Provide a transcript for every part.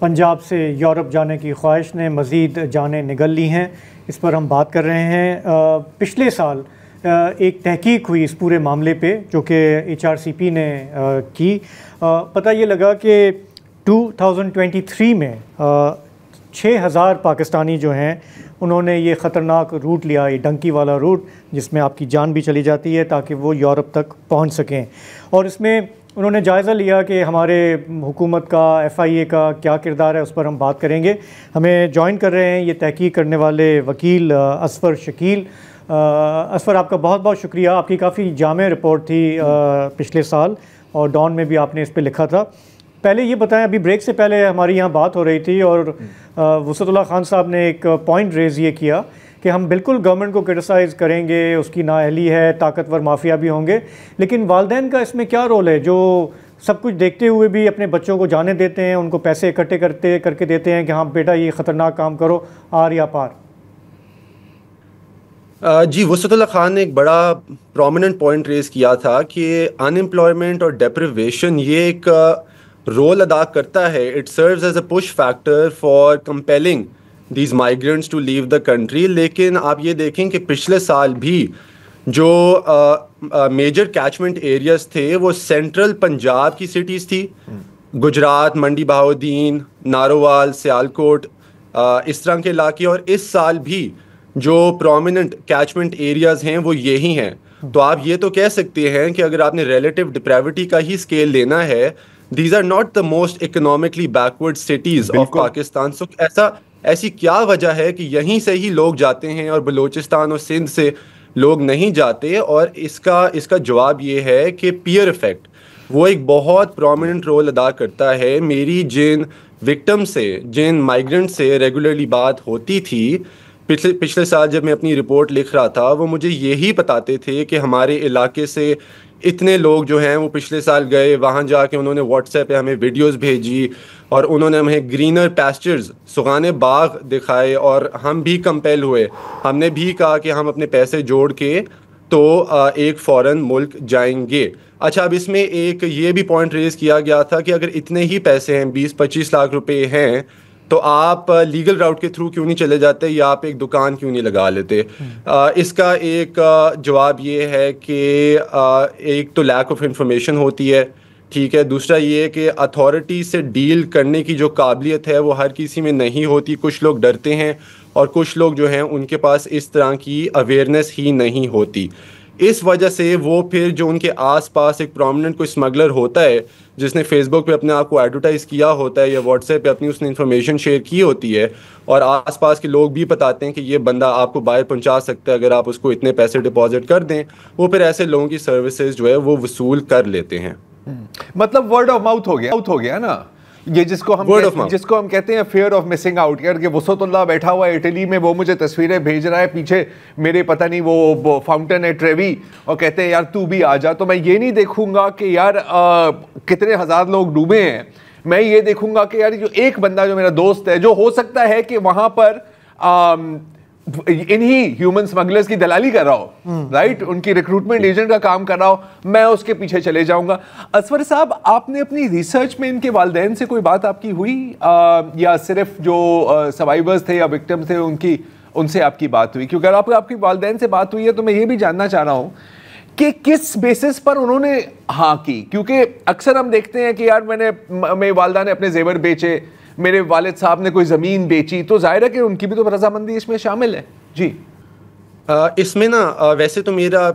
پنجاب سے یورپ جانے کی خواہش نے مزید جانیں نگل لی ہیں، اس پر ہم بات کر رہے ہیں۔ پچھلے سال ایک تحقیق ہوئی اس پورے معاملے پہ جو کہ HRCP نے کی۔ پتہ یہ لگا کہ 2023 میں 6000 پاکستانی جو ہیں انہوں نے یہ خطرناک روٹ لیا، یہ ڈنکی والا روٹ جس میں آپ کی جان بھی چلی جاتی ہے تاکہ وہ یورپ تک پہنچ سکیں، اور اس میں انہوں نے جائزہ لیا کہ ہمارے حکومت کا، FIA کا کیا کردار ہے، اس پر ہم بات کریں گے۔ ہمیں جوائن کر رہے ہیں یہ تحقیق کرنے والے وکیل اصفر شکیل۔ اصفر، آپ کا بہت بہت شکریہ، آپ کی کافی جامع رپورٹ تھی پچھلے سال اور ڈان میں بھی آپ نے اس پہ لکھا تھا۔ پہلے یہ بتائیں، ابھی بریک سے پہلے ہماری یہاں بات ہو رہی تھی اور وسعت اللہ خان صاحب نے ایک پوائنٹ ریز یہ کیا کہ ہم بالکل گورنمنٹ کو کرٹیسائز کریں گے، اس کی نااہلی ہے، طاقتور مافیا بھی ہوں گے، لیکن والدین کا اس میں کیا رول ہے جو سب کچھ دیکھتے ہوئے بھی اپنے بچوں کو جانے دیتے ہیں، ان کو پیسے اکٹھے کر کے دیتے ہیں کہ ہاں بیٹا یہ خطرناک کام کرو آر یا پار؟ جی، وسعت اللہ خان نے ایک بڑا پرومیننٹ پوائنٹ ریز کیا تھا کہ ان امپلائمنٹ اور ڈیپریویشن یہ ایک رول ادا کرتا ہے. It serves as a push factor for compelling these migrants to leave the country. لیکن آپ یہ دیکھیں کہ پچھلے سال بھی جو میجر کیچمنٹ ایریاز تھے وہ سینٹرل پنجاب کی سٹیز تھی، گجرات، منڈی بہاؤدین، نارووال، سیالکوٹ، اس طرح کے علاقے، اور اس سال بھی جو پرومیننٹ کیچمنٹ ایریاز ہیں وہ یہی ہیں. تو آپ یہ تو کہہ سکتے ہیں کہ اگر آپ نے ریلیٹیو ڈپریوٹی کا ہی اسکیل لینا ہے، these are not the most economically backward cities of Pakistan. So ایسی کیا وجہ ہے کہ یہیں سے ہی لوگ جاتے ہیں اور بلوچستان اور سندھ سے لوگ نہیں جاتے؟ اور اس کا جواب یہ ہے کہ پیئر افیکٹ وہ ایک بہت پرومیننٹ رول ادا کرتا ہے. میری جن وکٹم سے، جن مائیگرنٹ سے ریگولرلی بات ہوتی تھی پچھلے سال جب میں اپنی رپورٹ لکھ رہا تھا، وہ مجھے یہی بتاتے تھے کہ ہمارے علاقے سے اتنے لوگ جو ہیں وہ پچھلے سال گئے، وہاں جا کے انہوں نے واٹس ایپ پہ ہمیں ویڈیوز بھیجی اور انہوں نے ہمیں گرینر پیسچرز، سغانے باغ دکھائے، اور ہم بھی کمپیل ہوئے. ہم نے بھی کہا کہ ہم اپنے پیسے جوڑ کے تو ایک فورن ملک جائیں گے. اچھا، اب اس میں ایک یہ بھی پوائنٹ ریز کیا گیا تھا کہ اگر اتنے ہی پیسے ہیں، 20-25 لاکھ روپے ہیں، تو آپ لیگل راؤٹ کے تھرو کیوں نہیں چلے جاتے یا آپ ایک دکان کیوں نہیں لگا لیتے؟ اس کا ایک جواب یہ ہے کہ ایک تو لیک آف انفارمیشن ہوتی ہے، ٹھیک ہے. دوسرا یہ کہ اتھارٹی سے ڈیل کرنے کی جو قابلیت ہے وہ ہر کسی میں نہیں ہوتی. کچھ لوگ ڈرتے ہیں اور کچھ لوگ جو ہیں ان کے پاس اس طرح کی اویئرنیس ہی نہیں ہوتی. اس وجہ سے وہ پھر جو ان کے آس پاس ایک پرومیننٹ کوئی اسمگلر ہوتا ہے جس نے فیس بک پہ اپنے آپ کو ایڈورٹائز کیا ہوتا ہے یا واٹس ایپ پہ اپنی اس نے انفارمیشن شیئر کی ہوتی ہے، اور آس پاس کے لوگ بھی بتاتے ہیں کہ یہ بندہ آپ کو باہر پہنچا سکتا ہے اگر آپ اس کو اتنے پیسے ڈپازٹ کر دیں، وہ پھر ایسے لوگوں کی سروسز جو ہے وہ وصول کر لیتے ہیں. مطلب ورڈ آف ماؤتھ ہو گیا نا یہ، جس کو ہم کہتے ہیں فیئر آف مسنگ آؤٹ. کہ وسعت اللہ بیٹھا ہوا ہے اٹلی میں، وہ مجھے تصویریں بھیج رہا ہے، پیچھے میرے پتہ نہیں وہ فاؤنٹین ہے ٹریوی، اور کہتے ہیں یار تو بھی آ جا. تو میں یہ نہیں دیکھوں گا کہ یار کتنے ہزار لوگ ڈوبے ہیں، میں یہ دیکھوں گا کہ یار جو ایک بندہ جو میرا دوست ہے، جو ہو سکتا ہے کہ وہاں پر انہی ہیومن سمگلرز کی دلالی کر رہا ہو، رائٹ، ان کی ریکروٹمنٹ ایجنٹ کا کام کر رہا ہو، میں اس کے پیچھے چلے جاؤں گا. اصفر صاحب، آپ نے اپنی ریسرچ میں ان کے والدین سے کوئی بات آپ کی ہوئی، یا صرف جو سروائیورز تھے یا وکٹمز تھے ان سے آپ کی بات ہوئی؟ کیونکہ اگر آپ کی والدین سے بات ہوئی ہے تو میں یہ بھی جاننا چاہ رہا ہوں کہ کس بیسس پر انہوں نے ہاں کی. کیونکہ اکثر ہم دیکھتے ہیں کہ یار میری والدہ نے اپنے زیور بیچے، میرے والد صاحب نے کوئی زمین بیچی، تو ظاہر ہے کہ ان کی بھی تو رضامندی اس میں شامل ہے. جی، اس میں نا ویسے تو میرا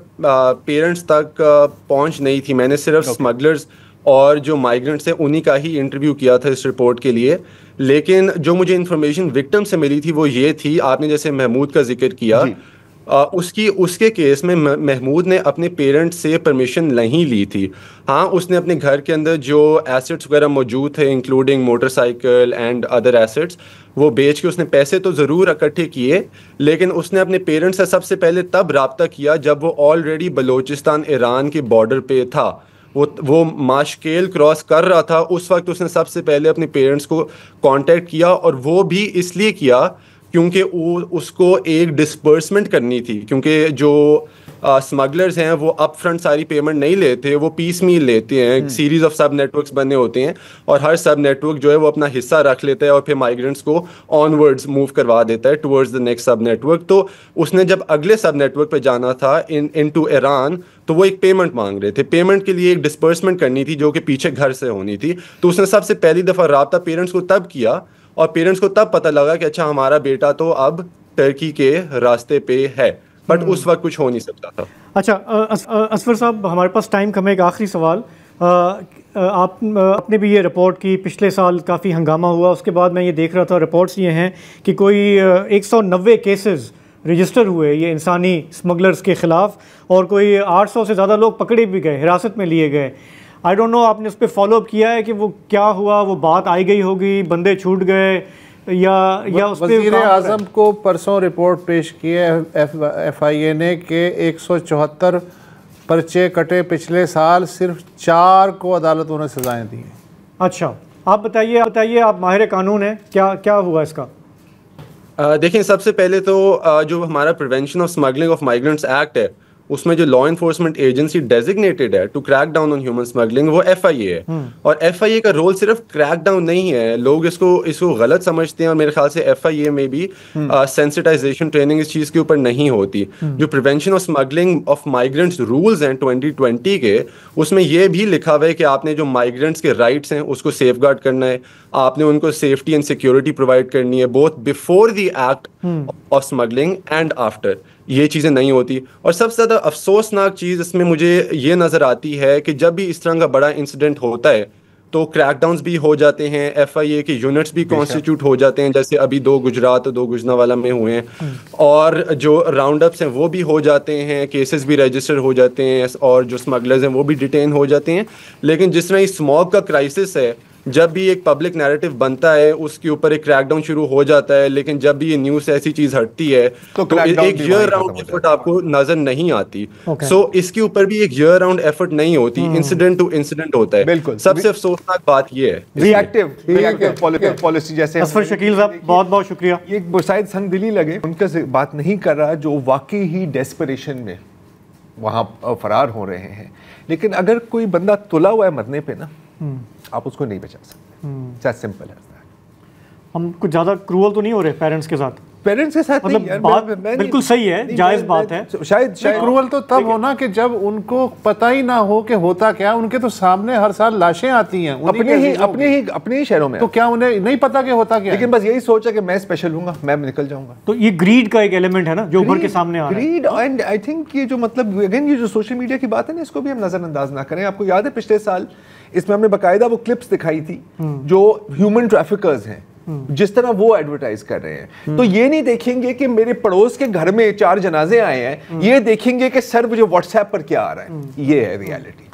پیرنٹس تک پہنچ نہیں تھی، میں نے صرف اسمگلرز اور جو مائیگرنٹس ہیں انہی کا ہی انٹرویو کیا تھا اس رپورٹ کے لیے. لیکن جو مجھے انفارمیشن وکٹم سے ملی تھی وہ یہ تھی، آپ نے جیسے محمود کا ذکر کیا، اس کے کیس میں محمود نے اپنے پیرنٹ سے پرمیشن نہیں لی تھی. ہاں، اس نے اپنے گھر کے اندر جو ایسٹس وغیرہ موجود تھے including motor cycle and other assets, وہ بیچ کے اس نے پیسے تو ضرور اکٹھے کیے، لیکن اس نے اپنے پیرنٹ سے سب سے پہلے تب رابطہ کیا جب وہ آلریڈی بلوچستان ایران کے بارڈر پہ تھا، وہ ماشکیل کراس کر رہا تھا. اس وقت اس نے سب سے پہلے اپنے پیرنٹس کو کانٹیکٹ کیا، اور وہ بھی اس لیے کیا کیونکہ اس کو ایک ڈسپرسمنٹ کرنی تھی، کیونکہ جو اسمگلرز ہیں وہ اپ فرنٹ ساری پیمنٹ نہیں لیتے, وہ پیس میل لیتے ہیں, series of subnetworks بنے ہوتے ہیں اور ہر سب نیٹ ورک جو ہے وہ اپنا حصہ رکھ لیتا ہے اور پھر مائیگرنٹس کو آن ورڈز موو کروا دیتا ہے towards the next subnetwork. تو اس نے جب اگلے سب نیٹ ورک پہ جانا تھا ان ٹو ایران, تو وہ ایک پیمنٹ مانگ رہے تھے, پیمنٹ کے لیے ایک ڈسپرسمنٹ کرنی تھی جو کہ پیچھے گھر سے ہونی تھی. تو اس نے سب سے پہلی دفعہ رابطہ پیرنٹس کو تب کیا اور پیرنٹس کو تب پتہ لگا کہ اچھا ہمارا بیٹا تو اب ٹرکی کے راستے پہ ہے, بٹ اس وقت کچھ ہو نہیں سکتا تھا. اچھا اسفر صاحب, ہمارے پاس ٹائم کم ہے, ایک آخری سوال. آپ نے بھی یہ رپورٹ کی, پچھلے سال کافی ہنگامہ ہوا, اس کے بعد میں یہ دیکھ رہا تھا رپورٹس یہ ہیں کہ کوئی 190 کیسز رجسٹر ہوئے یہ انسانی اسمگلرز کے خلاف, اور کوئی 800 سے زیادہ لوگ پکڑے بھی گئے, حراست میں لیے گئے. آئی ڈونٹ نو آپ نے اس پہ فالو اپ کیا ہے کہ وہ کیا ہوا, وہ بات آئی گئی ہوگی, بندے چھوٹ گئے یا اس پہ وزیر اعظم کو پرسوں رپورٹ پیش کی ہے ایف آئی اے نے کہ 174 پرچے کٹے پچھلے سال, صرف 4 کو عدالتوں نے سزائیں دی ہیں. اچھا آپ بتائیے, آپ ماہر قانون ہیں, کیا ہوا اس کا؟ دیکھیں, سب سے پہلے تو جو ہمارا prevention of smuggling of migrants act ہے, اس میں جو لا انفورسمنٹ ایجنسی ڈیزگنیٹڈ ہے to crack down on human smuggling وہ ایف آئی اے ہے. اور ایف آئی اے کا رول صرف کریک ڈاؤن نہیں ہے, لوگ اس کو غلط سمجھتے ہیں, اور میرے خیال سے ایف آئی اے میں بھی سینسٹائزیشن ٹریننگ اس چیز کے اوپر نہیں ہوتی. جو prevention of smuggling of migrants rules ہیں 2020 کے, اس میں یہ بھی لکھا ہوا ہے کہ آپ نے جو مائیگرنٹس کے رائٹس ہیں اس کو سیف گارڈ کرنا ہے, آپ نے ان کو سیفٹی اینڈ سیکورٹی پرووائڈ کرنی ہے, both before the act of smuggling and after. یہ چیزیں نہیں ہوتی. اور سب سے زیادہ افسوسناک چیز اس میں مجھے یہ نظر آتی ہے کہ جب بھی اس طرح کا بڑا انسیڈنٹ ہوتا ہے تو کریک ڈاؤنز بھی ہو جاتے ہیں, ایف آئی اے کے یونٹس بھی کانسٹیٹیوٹ ہو جاتے ہیں, جیسے ابھی 2 گجرات اور 2 گجرانوالہ میں ہوئے ہیں, اور جو راؤنڈ اپس ہیں وہ بھی ہو جاتے ہیں, کیسز بھی رجسٹر ہو جاتے ہیں, اور جو اسمگلرز ہیں وہ بھی ڈیٹین ہو جاتے ہیں. لیکن جس طرح اسموگ کا کرائسس ہے, جب بھی ایک پبلک نیریٹو بنتا ہے اس کے اوپر ایک کریک ڈاؤن شروع ہو جاتا ہے, لیکن جب بھی یہ نیوز ایسی چیز ہٹتی ہے تو ایک ایئر راؤنڈ ایفرٹ آپ کو نظر نہیں آتی. سو اس کے اوپر بھی ایک ایئر راؤنڈ ایفرٹ نہیں ہوتی, انسیڈنٹ ٹو انسیڈنٹ ہوتا ہے. سب سے افسوسناک بات یہ ہے ری ایکٹیو پالیسی. جیسے اسفر شکیل صاحب بہت بہت شکریہ. یہ شاید سنگ دلی لگے, ان کا بات نہیں کر رہا جو واقعی ہی ڈیسپریشن میں وہاں فرار ہو رہے ہیں, لیکن اگر کوئی بندہ تلا ہوا ہے مرنے پہ نا, آپ اس کو نہیں بچا سکتے. سمپل ہے. ہم کچھ زیادہ کروئل تو نہیں ہو رہے پیرنٹس کے ساتھ؟ پیرنٹس کے ساتھ مطلب بات بالکل صحیح ہے, جائز بات ہے. شاید کروئل تو تب ہونا کہ جب ان کو پتہ ہی نہ ہو کہ ہوتا کیا. ان کے تو سامنے ہر سال لاشیں آتی ہیں اپنے ہی شہروں میں, تو کیا انہیں نہیں پتا کہ ہوتا کیا؟ لیکن بس یہی سوچا کہ میں اسپیشل ہوں گا, میں نکل جاؤں گا. تو یہ گریڈ کا ایک ایلیمنٹ ہے نا جو ابھر کے سامنے آ رہا ہے. گریڈ, اینڈ آئی تھنک یہ جو مطلب اگین یہ جو سوشل میڈیا کی بات ہے نا, اس کو بھی ہم نظر انداز نہ کریں. آپ کو یاد ہے پچھلے سال اس میں ہم نے باقاعدہ وہ کلپس دکھائی تھی جو ہیومن ٹریفکرز ہیں, جس طرح وہ ایڈورٹائز کر رہے ہیں. تو یہ نہیں دیکھیں گے کہ میرے پڑوس کے گھر میں 4 جنازے آئے ہیں, یہ دیکھیں گے کہ سر مجھے واٹس ایپ پر کیا آ رہا ہے. یہ ہے ریالٹی.